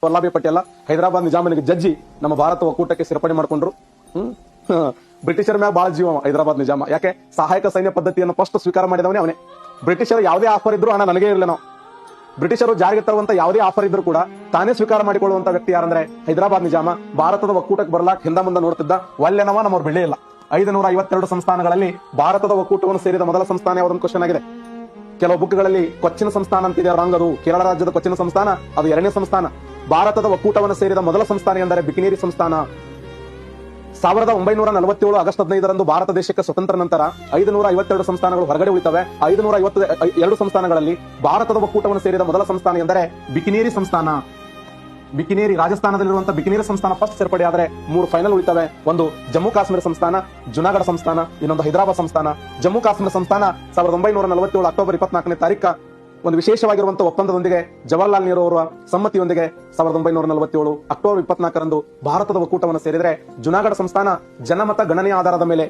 ವಲ್ಲಭಾಯ್ ಪಟೇಲ್ ಹೈದರಾಬಾದ್ ನಿಜಾಮನಿಗೆ ಜಜ್ಜಿ ನಮ್ಮ ಭಾರತ ಒಕ್ಕೂಟಕ್ಕೆ ಸೇರ್ಪಡೆ ಮಾಡ್ಕೊಂಡ್ರು. ಬ್ರಿಟಿಷರ ಮ್ಯಾಗ ಬಹಳ ಜೀವ ಹೈದರಾಬಾದ್ ನಿಜಾಮ. ಯಾಕೆ? ಸಹಾಯಕ ಸೈನ್ಯ ಪದ್ಧತಿಯನ್ನು ಫಸ್ಟ್ ಸ್ವೀಕಾರ ಮಾಡಿದವನೇ ಅವನೇ. ಬ್ರಿಟಿಷರು ಯಾವುದೇ ಆಫರ್ ಇದ್ರು ಹಣ ನನಗೇ ಇರಲಿಲ್ಲ ನಾವು. ಬ್ರಿಟಿಷರು ಜಾರಿಗೆ ತರುವಂತ ಯಾವುದೇ ಆಫರ್ ಇದ್ರು ಕೂಡ ತಾನೇ ಸ್ವೀಕಾರ ಮಾಡಿಕೊಳ್ಳುವಂತ ವ್ಯಕ್ತಿ ಯಾರಂದ್ರೆ ಹೈದರಾಬಾದ್ ನಿಜಾಮ. ಭಾರತದ ಒಕ್ಕೂಟಕ್ಕೆ ಬರ್ಲಾಕ್ ಹಿಂದ ಮುಂದೆ ನೋಡ್ತಿದ್ದ. ಒಲ್ಲೆನವ ನಮ್ಮವ್ರು ಬೆಳೆ ಇಲ್ಲ. 552 ಸಂಸ್ಥಾನಗಳಲ್ಲಿ ಭಾರತದ ಒಕ್ಕೂಟವನ್ನು ಸೇರಿದ ಮೊದಲ ಸಂಸ್ಥಾನ ಯಾವುದೊಂದು ಕ್ವಶನ್ ಆಗಿದೆ. ಕೆಲವು ಬುಕ್ಗಳಲ್ಲಿ ಕೊಚ್ಚಿನ ಸಂಸ್ಥಾನ ಅಂತಿದೆ, ರಾಂಗ್. ಅದು ಕೇರಳ ರಾಜ್ಯದ ಕೊಚ್ಚಿನ ಸಂಸ್ಥಾನ, ಅದು 2ನೇ ಸಂಸ್ಥಾನ. ಭಾರತದ ಒಕ್ಕೂಟವನ್ನು ಸೇರಿದ ಮೊದಲ ಸಂಸ್ಥಾನ ಎಂದರೆ ಬಿಕನೇರಿ ಸಂಸ್ಥಾನ. 1947 ಆಗಸ್ಟ್ 15ರಂದು ಭಾರತ ದೇಶಕ್ಕೆ ಸ್ವತಂತ್ರ ನಂತರ 552 ಸಂಸ್ಥಾನಗಳು ಹೊರಗಡೆ ಉಳಿತವೆ. 552 ಸಂಸ್ಥಾನಗಳಲ್ಲಿ ಭಾರತದ ಒಕ್ಕೂಟವನ್ನು ಸೇರಿದ ಮೊದಲ ಸಂಸ್ಥಾನ ಎಂದರೆ ಬಿಕನೇರಿ ಸಂಸ್ಥಾನ. ಬಿಕನೇರಿ ರಾಜಸ್ಥಾನದಲ್ಲಿರುವಂತಹ ಬಿಕನೇರಿ ಸಂಸ್ಥಾನ ಫಸ್ಟ್ ಸೇರ್ಪಡೆ ಆದರೆ 3 ಫೈನಲ್ ಉಳಿತವೆ. ಒಂದು ಜಮ್ಮು ಕಾಶ್ಮೀರ ಸಂಸ್ಥಾನ, ಜುನಾಗಢ ಸಂಸ್ಥಾನ, ಇನ್ನೊಂದು ಹೈದರಾಬಾದ್ ಸಂಸ್ಥಾನ. ಜಮ್ಮು ಕಾಶ್ಮೀರ ಸಂಸ್ಥಾನ 1947 ಅಕ್ಟೋಬರ್ 24ನೇ ತಾರೀಕು ಒಂದು ವಿಶೇಷವಾಗಿರುವಂತಹ ಒಪ್ಪಂದದೊಂದಿಗೆ, ಜವಾಹರ್ಲಾಲ್ ನೆಹರು ಅವರ ಸಮ್ಮತಿಯೊಂದಿಗೆ 1947 ಅಕ್ಟೋಬರ್ 24ರಂದು ಭಾರತದ ಒಕ್ಕೂಟವನ್ನು ಸೇರಿದರೆ, ಜುನಾಗಢ ಸಂಸ್ಥಾನ ಜನಮತ ಗಣನೆಯ ಆಧಾರದ ಮೇಲೆ